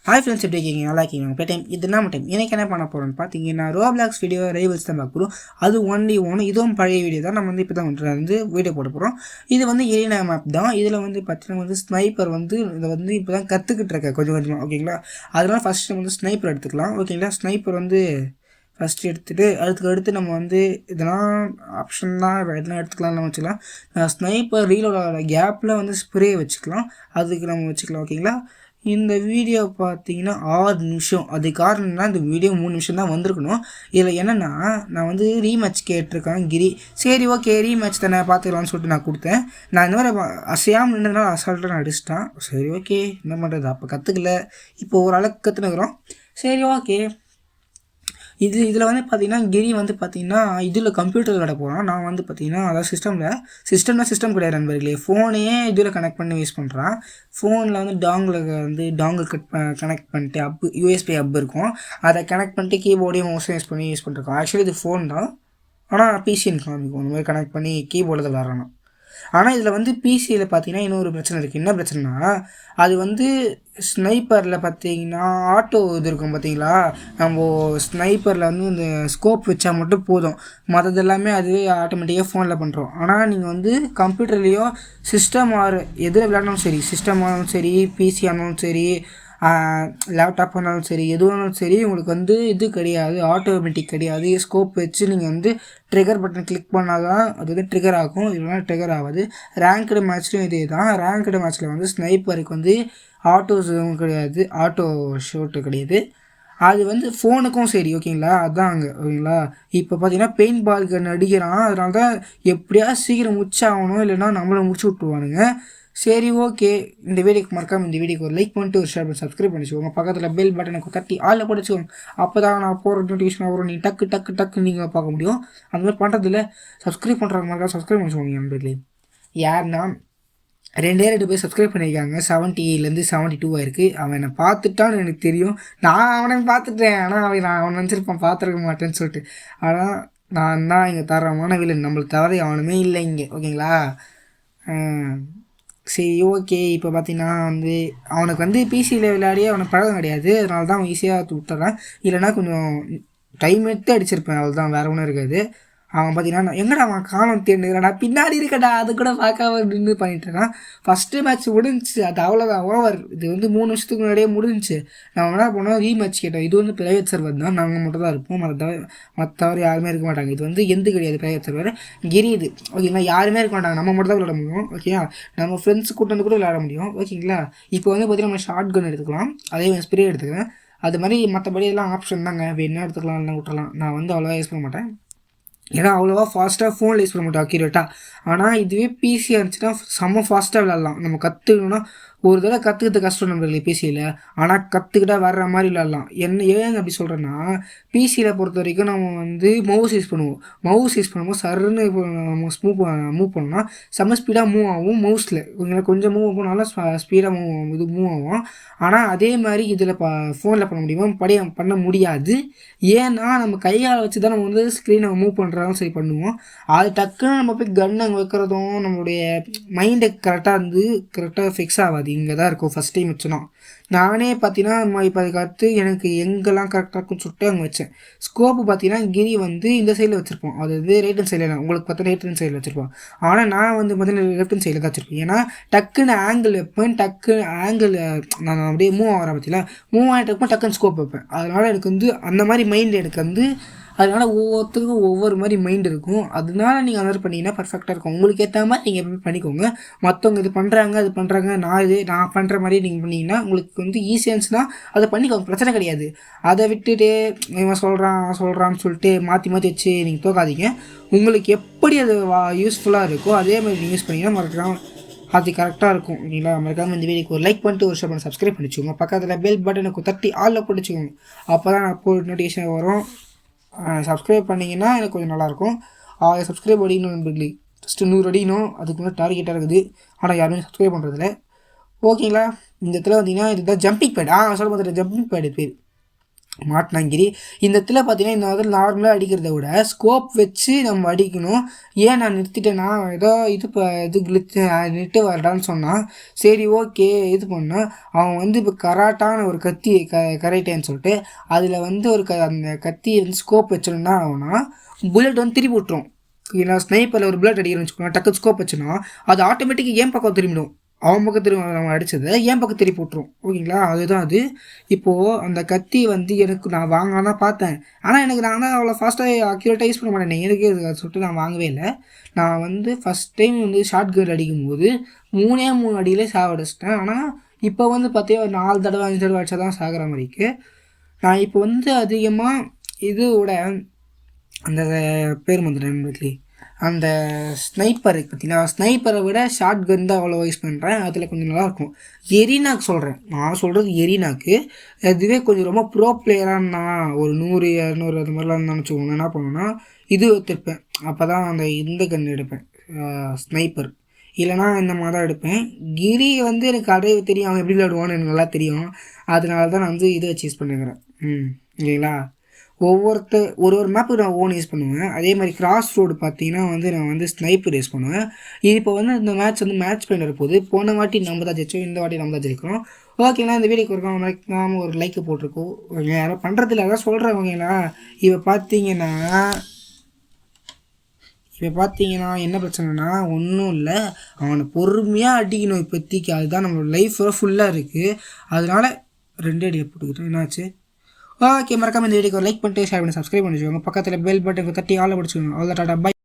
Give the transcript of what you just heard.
Hi friends, எப்படி இருக்கீங்க? நல்லா இருக்கீங்க? இப்போ டைம் இது நம்ம டைம் எனக்கு என்ன பண்ண போகிறோன்னு பார்த்தீங்கன்னா ரோப்ளாக்ஸ் வீடியோ ரைவல்ஸ் தான் பார்க்க போகிறோம். அது ஒன்லி ஒன்று, இதுவும் பழைய வீடியோ தான். நம்ம இப்போ தான் வீடியோ போட போகிறோம். இது எலினா மேப் தான். இதில் பார்த்தீங்கன்னா ஸ்னைப்பர் இதை இப்போ தான் கற்றுக்கிட்டு இருக்கேன் கொஞ்சம் கொஞ்சமாக. ஓகேங்களா? அதனால் ஃபஸ்ட்டு நம்ம ஸ்னைப்பர் எடுத்துக்கலாம். ஓகேங்களா? ஸ்னைப்பர் ஃபஸ்ட்டு எடுத்துகிட்டு அடுத்து நம்ம இதெல்லாம் ஆப்ஷன் தான், இதெல்லாம் எடுத்துக்கலாம்னு வச்சுக்கலாம். ஸ்னைப்பர் ரீலோட கேப்பில் ஸ்ப்ரே வச்சுக்கலாம். அதுக்கு நம்ம வச்சுக்கலாம். ஓகேங்களா? இந்த வீடியோ பார்த்தீங்கன்னா 6 நிமிஷம். அது காரணம்னா இந்த வீடியோ 3 நிமிஷம் தான் வந்திருக்கணும். இதில் என்னென்னா நான் ரீமேட்ச் கேட்டிருக்கேன் கிரி. சரி, ஓகே, ரீமேட்ச் தானே பார்த்துக்கலாம்னு சொல்லிட்டு நான் கொடுத்தேன். நான் இந்த மாதிரி அசையாமல் நின்றதுனால அசால்ட்டாக நான் அடிச்சிட்டேன். சரி, ஓகே, என்ன பண்ணுறது, அப்போ கற்றுக்கல. இப்போ ஓரளவுக்கு கற்றுனுக்குறோம். சரி, ஓகே. இதில் பார்த்தீங்கன்னா கிரி பார்த்தீங்கன்னா இதில் கம்ப்யூட்டர் விளையாட போகிறான். நான் பார்த்தீங்கன்னா அதாவது சிஸ்டம் கிடையாது நண்பர்களே. ஃபோனையே இதில் கனெக்ட் பண்ணி யூஸ் பண்ணுறான். ஃபோனில் டாங்கில் கனெக்ட் பண்ணிட்டு யூஎஸ்பி ஹப் இருக்கும். அதை கனெக்ட் பண்ணிட்டு கீபோர்டையும் மவுஸையும் யூஸ் பண்ணிருக்கோம். ஆக்சுவலி இது ஃபோன் தான், ஆனால் பிசின்னு காமிக்கும். இந்த மாதிரி கனெக்ட் பண்ணி கீபோர்டில் விளாட்றான். ஆனால் இதில் பிசியில் பார்த்தீங்கன்னா இன்னொரு பிரச்சனை இருக்குது. என்ன பிரச்சனைனா அது ஸ்னைப்பரில் பார்த்தீங்கன்னா ஆட்டோ இது இருக்கும் பார்த்தீங்களா. நம்ம ஸ்னைப்பரில் இந்த ஸ்கோப் வச்சா மட்டும் போதும், மற்றது எல்லாமே அதுவே ஆட்டோமேட்டிக்காக ஃபோனில் பண்ணுறோம். ஆனால் நீங்கள் கம்ப்யூட்டர்லேயோ சிஸ்டம் எதில் விளையாடணும் சரி, சிஸ்டம் ஆனாலும் சரி, பிசி ஆனாலும் சரி, லேப்டாப் ஆனாலும் சரி, எதுவானாலும் சரி, உங்களுக்கு இது கிடையாது, ஆட்டோமேட்டிக் கிடையாது. ஸ்கோப் வச்சு நீங்கள் ட்ரிகர் பட்டன் கிளிக் பண்ணால் தான் அது ட்ரிகர் ஆகும். இல்லைனா ட்ரிகர் ஆகாது. ரேங்க்டு மேட்ச்லையும் இதே தான். ரேங்க்டு மேட்ச்சில் ஸ்னைப்பருக்கு ஆட்டோஸ் கிடையாது, ஆட்டோ ஷோட்டு கிடையாது. அது ஃபோனுக்கும் சரி. ஓகேங்களா? அதுதான் அங்கே. ஓகேங்களா? இப்போ பார்த்தீங்கன்னா பெயிண்ட் பால் கன் அடிக்கிறான். அதனால தான் எப்படியா சீக்கிரம் முடிச்சாகணும், இல்லைன்னா நம்மளை முடிச்சு விட்ருவானுங்க. சரி, ஓகே. இந்த வீடியோக்கு ஒரு லைக் பண்ணிட்டு ஒரு ஷேர் பண்ணி சப்ஸ்கிரைப் பண்ணிச்சுக்கோங்க. பக்கத்தில் பெல் பட்டனை தட்டி ஆளில் படிச்சுக்கோங்க. அப்போ தான் நான் போகிற நோட்டிஃபிகேஷன் வரும். நீங்கள் டக்கு நீங்கள் பார்க்க முடியும். அந்த மாதிரி பண்ணுறதில்ல. சப்ஸ்கிரைப் பண்ணுறாங்க மாதிரி சப்ஸ்கிரைப் பண்ணிச்சுக்கோங்க நண்பர்களே. யாருன்னா 2 பேர் சப்ஸ்கிரைப் பண்ணியிருக்காங்க. 70லேருந்து 72 ஆயிருக்கு. அவன் என்னை பார்த்துட்டான்னு எனக்கு தெரியும். நான் அவனை பார்த்துட்டேன். ஆனால் அவன் நினச்சிருப்பான் பார்த்துருக்க மாட்டேன்னு சொல்லிட்டு. ஆனால் நான் தான் இங்கே தரமான வில்லன். நம்மளுக்கு தவறு அவனுமே இல்லை இங்கே. ஓகேங்களா? சரி, ஓகே. இப்போ பார்த்தீங்கன்னா அவனுக்கு பிசியில் விளையாடியே அவனுக்கு பழகம் கிடையாது. அதனால தான் அவன் ஈஸியாக விட்டுறான். இல்லைனா கொஞ்சம் டைம் எடுத்து அடிச்சிருப்பேன். அவ்வளோதான், வேறு ஒன்றும் இருக்காது. அவன் பார்த்தீங்கன்னா எங்கடா அவன் காலம் தேர்ந்துக்கிறான், பின்னாடி இருக்கடா, அது கூட பார்க்காம நின்று பண்ணிட்டு இருக்கான். ஃபஸ்ட்டு மேட்ச் முடிஞ்சிச்சு. அது அவ்வளோதான், ஓவர். இது 3 வருஷத்துக்கு முன்னாடியே முடிஞ்சிச்சு. நம்ம என்ன பண்ணோம், ரீமேட்ச் கேட்டோம். இது ப்ரைவேட் சர்வர் தான், நாங்கள் மட்டும் தான் இருப்போம். மற்றவர் யாருமே இருக்க மாட்டாங்க. இது எந்த கிடையாது ப்ரைவேட் சர்வர், கிரி இது. ஓகேங்களா? யாருமே இருக்க மாட்டாங்க, நம்ம மட்டும் தான் விளையாட முடியும். ஓகேயா? நம்ம ஃப்ரெண்ட்ஸ் கூட்டம் கூட விளையாட முடியும். ஓகேங்களா? இப்போ பார்த்தீங்கன்னா நம்ம ஷார்ட் கன் எடுத்துக்கலாம், அதே ஸ்ப்ரே எடுத்துக்கிறேன். அது மாதிரி மற்றபடி எல்லாம் ஆப்ஷன் தாங்க. வேணா எடுத்துக்கலாம், இல்லைனா விட்டுறலாம். நான் அவ்வளோவா யூஸ் பண்ண மாட்டேன். ஏன்னா அவ்வளோவா ஃபாஸ்ட்டாக ஃபோனில் யூஸ் பண்ண மாட்டோம் அக்யூரேட்டாக. ஆனால் இதுவே பிசியாக இருந்துச்சுன்னா செம்ம ஃபாஸ்ட்டாக விளாட்லாம். நம்ம கற்றுக்கணுன்னா ஒரு தடவை கற்றுக்கிறது கஷ்டம் நம்மளுக்கு பிசியில். ஆனால் கற்றுக்கிட்டா வர்ற மாதிரி விளாட்லாம். ஏன் அப்படி சொல்கிறேன்னா, பிசியில் பொறுத்த வரைக்கும் நம்ம மவுஸ் யூஸ் பண்ணுவோம். மவுஸ் யூஸ் பண்ணும்போது சருன்னு மூவ் பண்ணோம்னா செம்ம ஸ்பீடாக மூவ் ஆகும் மவுஸில். கொஞ்சம் மூவ் பண்ணாலும் ஸ்பீடாக மூவ் ஆகும். ஆனால் அதே மாதிரி இதில் ஃபோனில் பண்ண முடியுமா? பண்ண முடியாது. ஏன்னா நம்ம கையால் வச்சு தான் நம்ம ஸ்க்ரீனை மூவ் பண்ணுறதும் சரி பண்ணுவோம். அது டக்குன்னு நம்ம போய் கன் அங்கே வைக்கிறதும் நம்மளுடைய மைண்டை கரெக்டாக ஃபிக்ஸ் ஆகாது. இங்கே தான் இருக்கும் ஃபஸ்ட் டைம் வச்சோன்னா. நானே பார்த்தீங்கன்னா இப்போ அதுக்கு எனக்கு எங்கெல்லாம் கரெக்டாக இருக்குன்னு சொல்லிட்டு அங்கே வச்சேன். ஸ்கோப்பு பார்த்தீங்கன்னா கிரி இந்த சைடில் வச்சுருப்போம். அது ரைட் ஹேண்ட் சைடில், உங்களுக்கு பார்த்தா ரைட் ஹேண்ட் சைடில் வச்சுருப்போம். ஆனால் நான் பார்த்தீங்கன்னா லெஃப்ட் ஹேண்ட் சைடில் தான் வச்சுருப்பேன். ஏன்னா டக்குன்னு ஆங்கிள் வைப்பேன். நான் அப்படியே மூவ் ஆகிறேன் பார்த்தீங்களா, மூவ் ஆகிட்டு இருப்பேன், டக்குன்னு ஸ்கோப் வைப்பேன். அதனால் எனக்கு அந்த மாதிரி மைண்ட் எனக்கு அதனால் ஒவ்வொருத்தருக்கும் ஒவ்வொரு மாதிரி மைண்ட் இருக்கும். அதனால நீங்கள் அந்த மாதிரி பண்ணிங்கன்னா பர்ஃபெக்டாக இருக்கும். உங்களுக்கு ஏற்ற மாதிரி நீங்கள் எப்படி பண்ணிக்கோங்க. மற்றவங்க இது பண்ணுறாங்க நான் பண்ணுற மாதிரி நீங்கள் பண்ணிங்கன்னா உங்களுக்கு ஈஸியாக இருந்துச்சுன்னா அதை பண்ணிக்கோங்க, பிரச்சனை கிடையாது. அதை விட்டுட்டு இவன் சொல்கிறான்னு சொல்லிட்டு மாற்றி வச்சு நீங்கள் தோக்காதீங்க. உங்களுக்கு எப்படி அது யூஸ்ஃபுல்லாக இருக்கோ அதே மாதிரி நீங்கள் யூஸ் பண்ணிங்கன்னா மறக்காம அது கரெக்டாக இருக்கும். ஓகேங்களா? மறக்காமல் இந்த வீடியோக்கு ஒரு லைக் பண்ணிட்டு ஒரு ஷேர் பண்ணி சப்ஸ்கிரைப் பண்ணிச்சுக்கோங்க. பக்கத்தில் பெல் பட்டனுக்கு தட்டி ஆளில் பிடிச்சிக்கோங்க. அப்போ தான் நான் போய் நோட்டிஃபிகேஷன் வரும். சப்ஸ்கிரைப் பண்ணிங்கன்னா எனக்கு கொஞ்சம் நல்லாயிருக்கும். சப்ஸ்கிரைப் அடிக்கணும் நண்பர்களே. ஜஸ்ட்டு 100 அடிக்கணும். அதுக்கு முன்னாடி டார்கெட்டாக இருக்குது. ஆனால் யாருமே சப்ஸ்கிரைப் பண்ணுறதில்ல. ஓகேங்களா? இந்த இடத்துல இதுதான் ஜம்பிங் பேட். சொல்ல பார்த்துட்டு ஜம்பிங் பேடு பேர். மாட்டினாங்கிரி இந்த இடத்துல பார்த்தீங்கன்னா இந்த மாதிரி நார்மலாக அடிக்கிறத விட ஸ்கோப் வச்சு நம்ம அடிக்கணும். ஏன் நான் நிறுத்திட்டேன்னா ஏதோ இது இப்போ இது கிழிச்சு நிட்டு வரடான்னு சொன்னான். சரி ஓகே இது பண்ணால் அவன் வந்து இப்போ கராட்டான ஒரு கத்தி கரைட்டேன்னு சொல்லிட்டு அதில் வந்து ஒரு அந்த கத்தியை வந்து ஸ்கோப் வச்சோன்னா ஆகுனா புல்லட் வந்து திருப்பி விட்டுரும். நான் ஸ்னைப்பரில் ஒரு புல்லட் அடிக்கிறேன்னு வச்சுக்கோங்க, டக்கு ஸ்கோப் வச்சுன்னா அது ஆட்டோமேட்டிக்காக ஏன் பக்கம் திரும்பிடும். அவன் பக்கம் திரும்ப நம்ம அடித்ததை ஏன் பக்கம் திருப்பி விட்ருவோம். ஓகேங்களா, அதுதான் அது. இப்போது அந்த கத்தி வந்து எனக்கு நான் வாங்கலான்னா பார்த்தேன், ஆனால் எனக்கு நான் தான் அவ்வளோ ஃபாஸ்ட்டாக அக்யூரேட்டாக யூஸ் பண்ண மாட்டேன். எனக்கு சொல்லிட்டு நான் வாங்கவே இல்லை. நான் வந்து ஃபஸ்ட் டைம் வந்து ஷார்ட் கன் அடிக்கும்போது 3 அடியிலே சாவடிச்சிட்டேன். ஆனால் இப்போ வந்து பார்த்தீங்கன்னா ஒரு 4 தடவை 5 தடவை அடிச்சா தான் சாகிற மாதிரிக்கு. நான் இப்போ வந்து அதிகமாக இதோட அந்த பேர் வந்துட்டேன் அந்த ஸ்னைப்பர் பார்த்தீங்கன்னா ஸ்னைப்பரை விட ஷார்ட் கன் தான் அவ்வளோ யூஸ் பண்ணுறேன். அதில் கொஞ்சம் நல்லாயிருக்கும். எரினாக்கு சொல்கிறேன், நான் சொல்கிறது எரினாக்கு. அதுவே கொஞ்சம் ரொம்ப ப்ரோ பிளேயரானா ஒரு 100 200 அது மாதிரிலாம் நினச்சிக்கோங்க. என்ன பண்ணுவேன்னா இது எடுத்துருப்பேன், அப்போ தான் அந்த இந்த கன் எடுப்பேன் ஸ்னைப்பர். இல்லைனா இந்த மாதிரி தான் எடுப்பேன். கிரி வந்து எனக்கு அடைய தெரியும், அவன் எப்படி விளையாடுவான்னு எனக்கு நல்லா தெரியும். அதனால தான் நான் வந்து இதை வச்சு யூஸ் பண்ணிக்கிறேன். இல்லைங்களா, ஒரு மேப்புக்கு நான் ஓன் யூஸ் பண்ணுவேன். அதே மாதிரி கிராஸ் ரோடு பார்த்தீங்கன்னா வந்து நான் வந்து ஸ்னைப்பர் யூஸ் பண்ணுவேன். இது இப்போ வந்து இந்த மேட்ச் வந்து மேட்ச் பண்ணி வரப்போகுது. போன வாட்டி நம்ம தான் ஜெயிச்சோம், இந்த வாட்டி நம்ம தான் ஜெயிக்கிறோம். ஓகேங்களா, இந்த வீடியோக்கு இருக்கோம் நாம் ஒரு லைக்கு போட்டிருக்கோம். யாரும் பண்ணுறதில்ல, அதான் சொல்கிறேன். ஓகேங்களா, இப்போ பார்த்தீங்கன்னா என்ன பிரச்சனைனா ஒன்றும் இல்லை, அவனை பொறுமையாக அடிக்கணும் இப்போதைக்கு. அதுதான் நம்மளோட லைஃப் ஃபுல்லாக இருக்குது. அதனால் 2 அடியை போட்டுக்கிட்டோம். என்னாச்சு? ஓகே, மறக்காம இந்த வீடியோக்கு லைக் பண்ணிட்டு ஷேர் பண்ணி சப்ஸ்கிரைப் பண்ணி வச்சுக்கோங்க. பக்கத்தில் பெல் பட்டன் தட்டி ஆளை பிடிச்சிக்கோங்க. அவ்வளோ டாடா பை.